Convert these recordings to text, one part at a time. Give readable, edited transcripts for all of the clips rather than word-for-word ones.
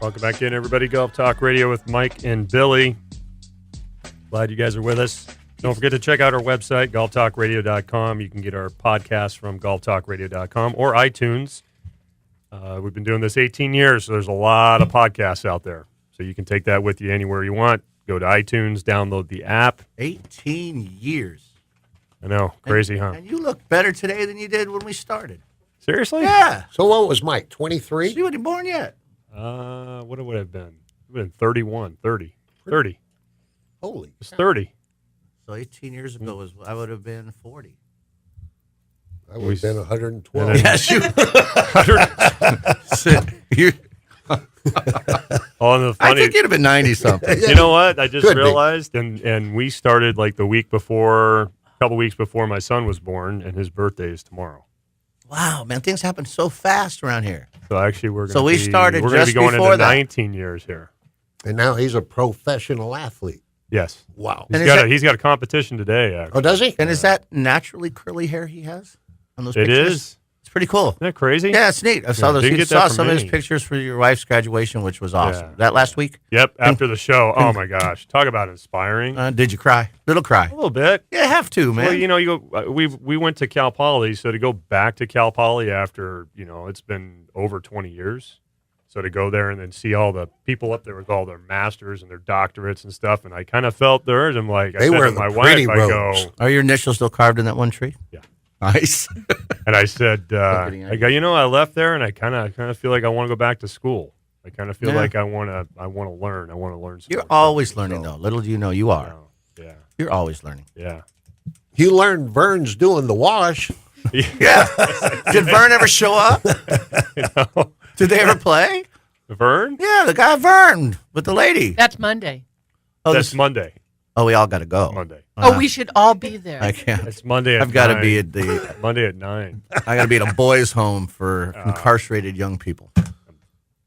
Welcome back in, everybody. Golf Talk Radio with Mike and Billy. Glad you guys are with us. Don't forget to check out our website, golftalkradio.com. You can get our podcast from golftalkradio.com or iTunes. We've been doing this 18 years, so there's a lot of podcasts out there. So you can take that with you anywhere you want. Go to iTunes, download the app. 18 years. I know, crazy, huh? And you look better today than you did when we started. Seriously? Yeah. So what was Mike, 23? You weren't born yet. What would it have been? It would have been 31, 30. Holy. It's 30. So 18 years ago, I would have been 40. I would have been 112. And then- Yes, you. the I funny, think you'd have been 90-something. you know what? I just Could be. realized, and we started like the week before, a couple weeks before my son was born, and his birthday is tomorrow. Wow, man, things happen so fast around here. So actually, we're going So we started we're going to be just going before into that. 19 years here. And now he's a professional athlete. Yes, Wow. And is that- he's got a competition today. Actually. Oh, does he? And is that naturally curly hair he has on those It pictures? is. It's pretty cool. Isn't that crazy? Yeah, it's neat. I saw those. didn't You get that saw from some of his me. pictures for your wife's graduation, which was awesome. Yeah. That last week? Yep. After the show, oh my gosh, talk about inspiring. Did you cry? Little cry. A little bit. Yeah, have to, man. Well, you know, we went to Cal Poly, so to go back to Cal Poly after, it's been over 20 years. So to go there and then see all the people up there with all their masters and their doctorates and stuff, and I kind of felt the urge. I'm like, I They said wear to the my pretty wife, I robes. go, Are your initials still carved in that one tree? Yeah. Nice. and I said, getting I go, I left there and I kind of feel like I want to go back to school. I kind of feel Yeah. like I want to learn. I want to learn. Some You're more always stuff. learning, So, though. Little do you know you are. Yeah. You're always learning. Yeah. You learned Vern's doing the wash. Yeah. Did Vern ever show up? Did they ever play? Vern? Yeah, the guy Vern with the lady. That's Monday. Oh, That's Monday. oh, we all got to go. Monday. Oh, we should all be there. I can't. It's Monday at I've got to 9. be at the. Monday at 9. I got to be at a boys' home for incarcerated young people.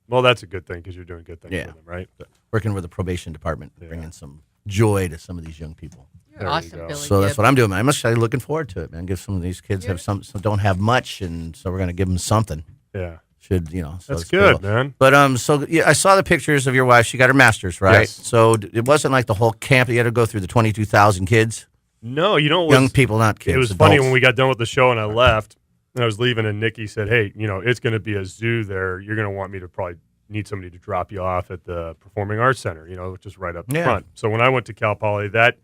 Well, that's a good thing because you're doing good things Yeah. for them, right? But Working with the probation department, bringing some joy to some of these young people. You're There you awesome, go. Billy. So that's Gibb. what I'm doing. I'm actually looking forward to it, man. Give some of these kids have some don't have much, and so we're going to give them something. yeah, Should so that's it's good, cool. man. But so yeah, I saw the pictures of your wife. She got her master's, right? Yes. So it wasn't like the whole camp. You had to go through the 22,000 kids, No, what young was- people, not kids. It was funny adults. when we got done with the show and I left and I was leaving and Nikki said, "Hey, it's going to be a zoo there. You're going to want me to probably need somebody to drop you off at the Performing Arts Center, which is right up Yeah. front." So when I went to Cal Poly, that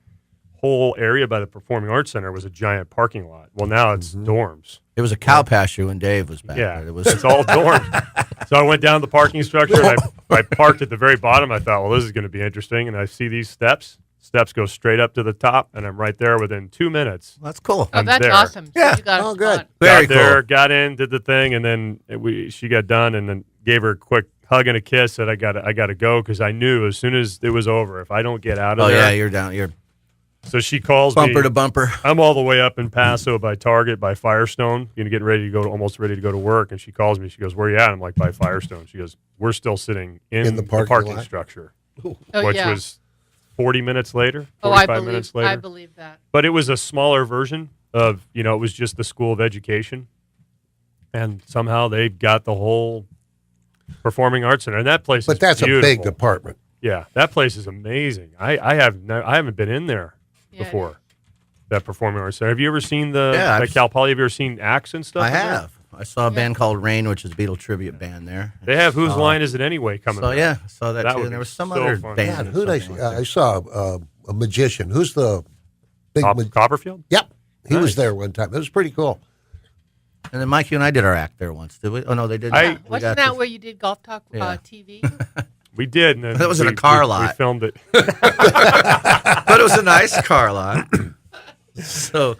whole area by the Performing Arts Center was a giant parking lot. Well, now it's dorms. It was a cow pasture when Dave was back. Yeah, there. It was. it's all dorms. So I went down the parking structure and I parked at the very bottom. I thought, well, this is going to be interesting. And I see these steps. Steps go straight up to the top, and I'm right there within 2 minutes. That's cool. Oh, that's there. awesome. So Yeah. you got Oh, a good. spot. Very got there, cool. got in, did the thing, and then she got done, and then gave her a quick hug and a kiss. Said I got to go because I knew as soon as it was over, if I don't get out of Oh there. yeah, you're down. You're So she calls bumper me. to bumper. I'm all the way up in Paso by Target by Firestone, getting ready to go, almost ready to go to work, and she calls me. She goes, "Where you at?" I'm like, "By Firestone." She goes, "We're still sitting in the the parking parking lot? structure," Oh, which yeah. was 40 minutes later, Oh, I 45 minutes later. believe that. But it was a smaller version of, it was just the School of Education. And somehow they've got the whole Performing Arts Center. And that place But is that's beautiful. a big department. Yeah, that place is amazing. I haven't been in there Yeah, before, that Performing Arts Center. Have you ever seen Yeah, at I've- Cal Poly, have you ever seen acts and stuff? I in there? have. I saw a band called Rain, which is a Beatle tribute band there. They have Whose Line Is It Anyway coming So up. yeah, I saw that, That too. would And there be was some so other fun. band. God, who did I see? I saw a magician. Who's the big Copperfield? Yep. He Nice. was there one time. It was pretty cool. And then Mike, you and I did our act there once, did we? Oh no, they didn't. I- We Wasn't got that to- where you did Golf Talk Yeah. TV? We did. And then That was in a we- car we- lot. We filmed it. But it was a nice car lot. So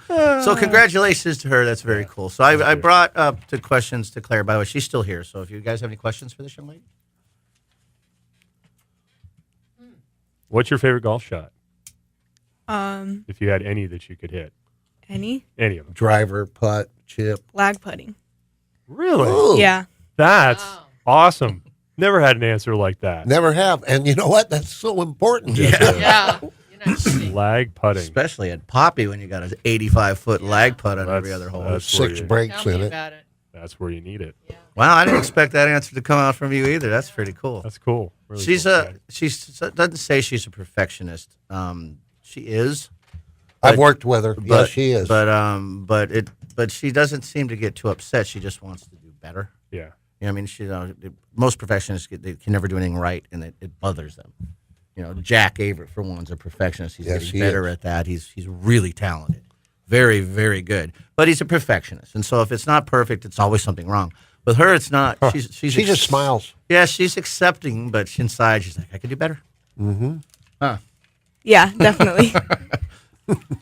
congratulations to her. That's very cool. So I brought up the questions to Claire. By the way, she's still here. So if you guys have any questions for this young lady, What's your favorite golf shot? Um, If you had any that you could hit. any Any of them. Driver, putt, chip. lag putting. Really? Ooh, Yeah. That's Wow. awesome. Never had an answer like that. Never have. And you know what? That's so important. Yeah. You're not kidding. Lag putting. especially at Poppy when you got an 85-foot lag putt on every That's- other hole. that's- Six Tell breaks Tell in me it. about it. That's where you need it. Wow, I didn't expect that answer to come out from you either. That's pretty cool. That's cool. Really She's cool, a Chad. she's doesn't say she's a perfectionist. She is. I've worked with her. But Yes, she is. but she doesn't seem to get too upset. She just wants to do better. Yeah. You know, I mean, most perfectionists they can never do anything right, and it bothers them. You know, Jack Averitt for one's a perfectionist. He's Yes, getting he better is. at that. He's really talented, very very good. But he's a perfectionist, and so if it's not perfect, it's always something wrong. With her, it's not. She just smiles. Yeah, she's accepting, but inside she's like, I could do better. Yeah, definitely.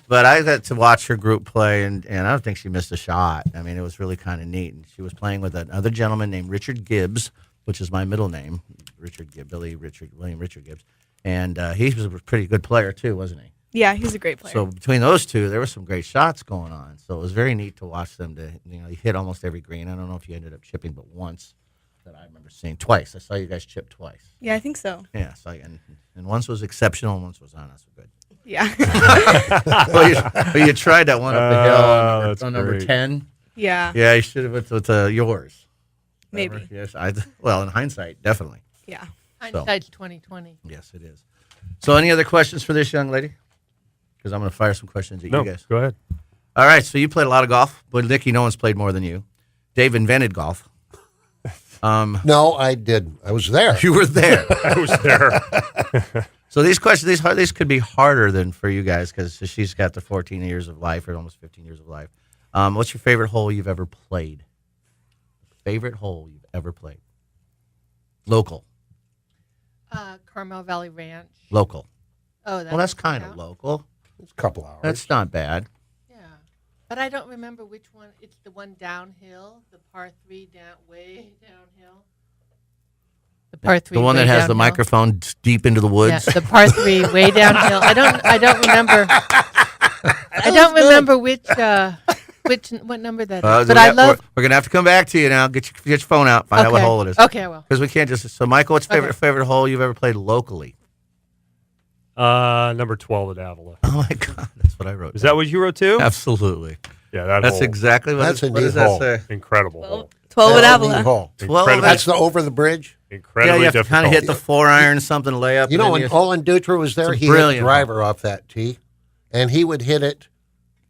But I got to watch her group play, and I don't think she missed a shot. I mean, it was really kind of neat. And she was playing with another gentleman named Richard Gibbs, which is my middle name, William Richard Gibbs. And he was a pretty good player, too, wasn't he? Yeah, he's a great player. So between those two, there were some great shots going on. So it was very neat to watch them. He hit almost every green. I don't know if you ended up chipping but once that I remember seeing. Twice. I saw you guys chip twice. Yeah, I think so. Yeah, and once was exceptional, and once was not so good. Yeah. Well, you tried that one up the hill that's on number great. 10. Yeah. Yeah, you should have went with yours. Maybe. Yes, well, in hindsight, definitely. Yeah. Hindsight's 2020. Yes, it is. So, any other questions for this young lady? Because I'm going to fire some questions at No, you guys. go ahead. All right, so you played a lot of golf, but Nicky, no one's played more than you. Dave invented golf. No, I didn't. I was there. You were there. I was there. So these questions, these could be harder than for you guys because she's got the 14 years of life or almost 15 years of life. What's your favorite hole you've ever played? Favorite hole you've ever played? Local. Carmel Valley Ranch. Local. Oh, Well, that's kind of local. It's a couple hours. That's not bad. Yeah. But I don't remember which one. It's the one downhill, the par 3 way downhill. The par 3 The one way that has the downhill. microphone deep into the woods. Yeah, the par 3 way downhill. I don't remember. I don't remember what number that is. But I love. We're gonna have to come back to you now. Get your phone out. Find out what hole it is. Okay, I will. Because we can't just. So, Michael, what's Okay. favorite hole you've ever played locally? Number 12 at Avila. Oh my God, that's what I wrote. Is that what you wrote too? Absolutely. Yeah, that That's hole. exactly what. That's a what neat does that hole. say? Incredible hole. 12 at That's a Avila. neat hole. 12 Incredible. That's the over the bridge. Yeah, Incredibly you have to difficult. kind of hit the 4-iron something layup. You know, and when then Olin Dutra was there, It's a he hit a brilliant driver off that tee, and he would hit it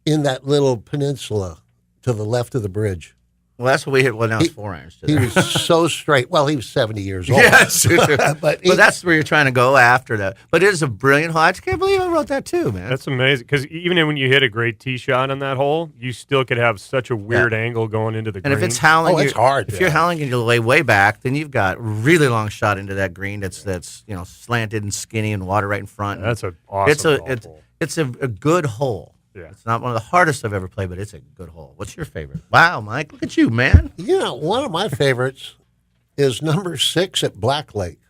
in that little peninsula to the left of the bridge. well, that's what we hit. Well, now it's He- 4-irons. He was so straight. Well, he was 70 years old. Yes, But but he- that's where you're trying to go after that. But it is a brilliant hole. I just can't believe I wrote that too, man. That's amazing because even when you hit a great tee shot on that hole, you still could have such a weird angle going into the and green. if it's howling, Oh, it's hard, If you're yeah. howling and you lay way back, then you've got a really long shot into that green. That's slanted and skinny and water right in front. That's an awesome golf hole. It's a good hole. Yeah. It's not one of the hardest I've ever played, but it's a good hole. What's your favorite? Wow, Mike, look at you, man. You know, one of my favorites is number 6 at Black Lake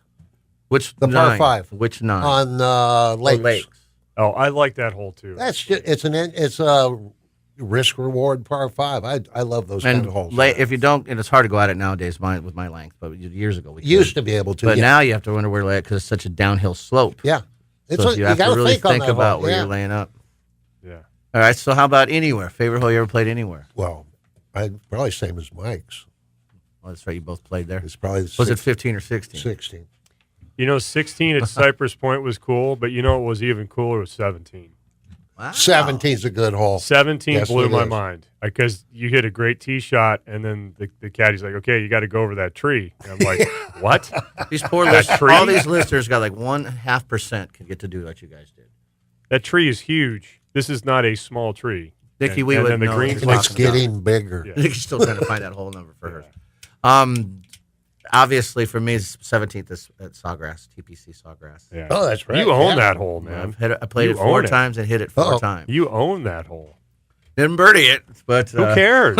Which The par nine? five. Which nine? on Oh, Lakes. Oh, I like that hole too. That's just, it's a risk reward par 5. I love those kind And of holes. if you don't, and it's hard to go at it nowadays with my length, but years ago we Used could. to be able to, But yeah. now you have to wonder where to lay it because it's such a downhill slope. Yeah. So you have to gotta really on think that about hole. where Yeah. you're laying up. Yeah. All right, so how about anywhere? Favorite hole you ever played anywhere? Well, I'd probably same as Mike's. Well, that's right, you both played there. It's probably Was it 15 or 16? 16. 16 at Cypress Point was cool, but you know what was even cooler was 17. Wow. 17's a good hole. 17 Yes, blew it my is. mind because you hit a great tee shot, and then the caddy's like, "Okay, you got to go over that tree." And I'm like, "What?" These poor That listeners, tree? all these listeners got like 1.5% can get to do what you guys did. That tree is huge. This is not a small tree. Dickie, And- we and would then the know. green's And like it's getting bigger. Yeah. Dickie's still trying to find that whole number for her. Obviously, for me, 17th is at Sawgrass, TPC Sawgrass. Yeah. Oh, that's right. You own Yeah. that hole, man. I played You it 4 own it. times and hit it 4 Uh-oh. times. You own that hole. Didn't birdie it, but Who cares?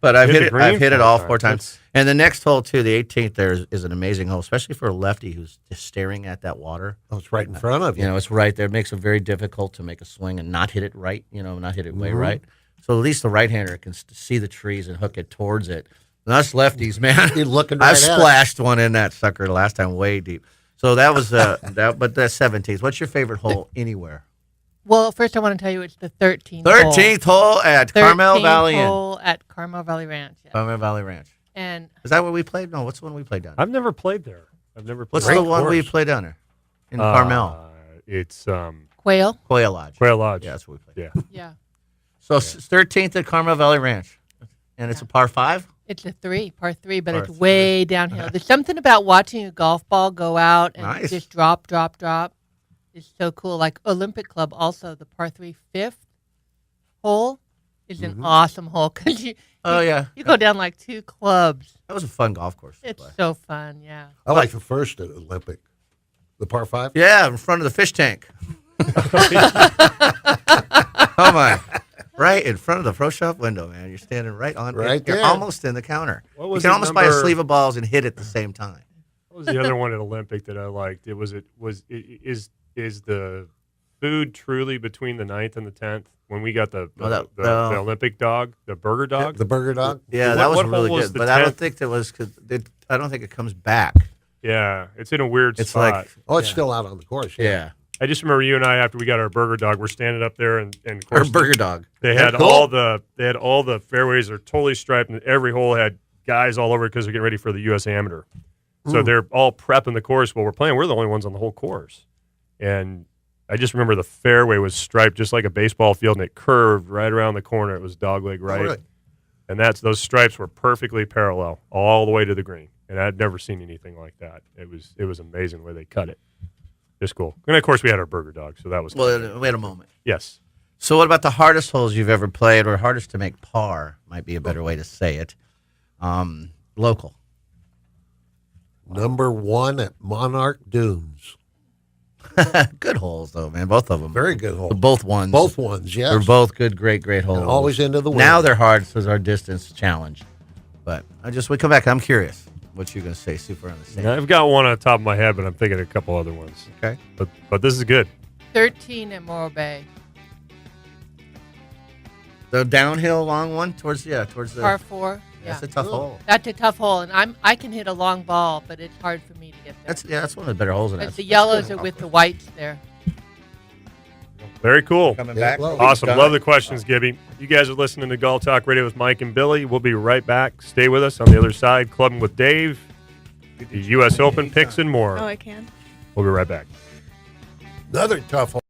but I've Hit hit the it. green I've hit it 4 all times. 4 times. That's- And the next hole too, the 18th, there is an amazing hole, especially for a lefty who's just staring at that water. Oh, it's right in front of you. You know, it's right there. It makes it very difficult to make a swing and not hit it right. You know, not hit it way Mm-hmm. right. So at least the right-hander can see the trees and hook it towards it. And us lefties, man, You're looking I right at it. splashed one in that sucker the last time, way deep. So that was that. But that's 17th. What's your favorite hole anywhere? Well, first I want to tell you it's the 13th. 13th hole at Carmel 13th Valley Inn. hole at Carmel Valley Ranch. Yeah. Carmel Valley Ranch. And Is that where we played? No, what's the one we played down there? I've never played there. I've never played. What's there. the one we Course. played down there? In Carmel. It's Quail. Quail Lodge. Quail Lodge. Yeah, that's what we played. Yeah. Yeah. So 13th at Carmel Valley Ranch. And it's a par 5? It's a par 3, but Par it's 3. way downhill. There's something about watching a golf ball go out and Nice. just drop. It's so cool. Like Olympic Club, also the par 3 fifth hole is an awesome hole because you go down like 2 clubs. That was a fun golf course to It's play. so fun. Yeah. I like the first at Olympic, the par 5. Yeah, in front of the fish tank. Come on. Right in front of the pro shop window, man. You're standing right on Right You're there. almost in the counter. What You was can it, almost buy a number- sleeve of balls and hit at the same time. What was the other one at Olympic that I liked? Is the food truly between the 9th and the 10th when we got the Olympic dog, the burger dog? The burger dog. Yeah, What- that was what really hole was good. the But I don't 10th? think that was I don't think it comes back. Yeah, it's in a weird It's spot. like Oh, it's still out on the course. I just remember you and I after we got our burger dog, we're standing up there and of Or course burger dog. they That's had cool. all the fairways are totally striped and every hole had guys all over because they're getting ready for the US Amateur. So they're all prepping the course while we're playing. We're the only ones on the whole course. And I just remember the fairway was striped just like a baseball field and it curved right around the corner. It was dogleg right. really? And those stripes were perfectly parallel all the way to the green. And I'd never seen anything like that. It was amazing the way they cut it. Just cool. And of course we had our burger dog, so that was cool. Well, wait a moment. Yes. So what about the hardest holes you've ever played, or hardest to make par, might be a better way to say it. Local. Number 1 at Monarch Dunes. Good holes, though, man. Both of them. Very good hole. Both ones. Both ones, yes. They're both good, great holes. And always into the wind. Now they're hard, so it's our distance challenge. But we come back. I'm curious what you're going to say. Super on the same. I've got one on the top of my head, but I'm thinking a couple other ones. Okay. But this is good. 13 at Morro Bay. The downhill long one towards the Par 4. Yeah. That's a tough hole. That's a tough hole, and I can hit a long ball, but it's hard for me to get there. That's one of the better holes in But it. the yellows are with the whites there. Very cool. Coming Yeah, back. well, Awesome. Done. Love the questions, Gibby. You guys are listening to Golf Talk Radio with Mike and Billy. We'll be right back. Stay with us on the other side, clubbing with Dave, the U.S. Open picks and more. Oh, I can. We'll be right back. Another tough hole.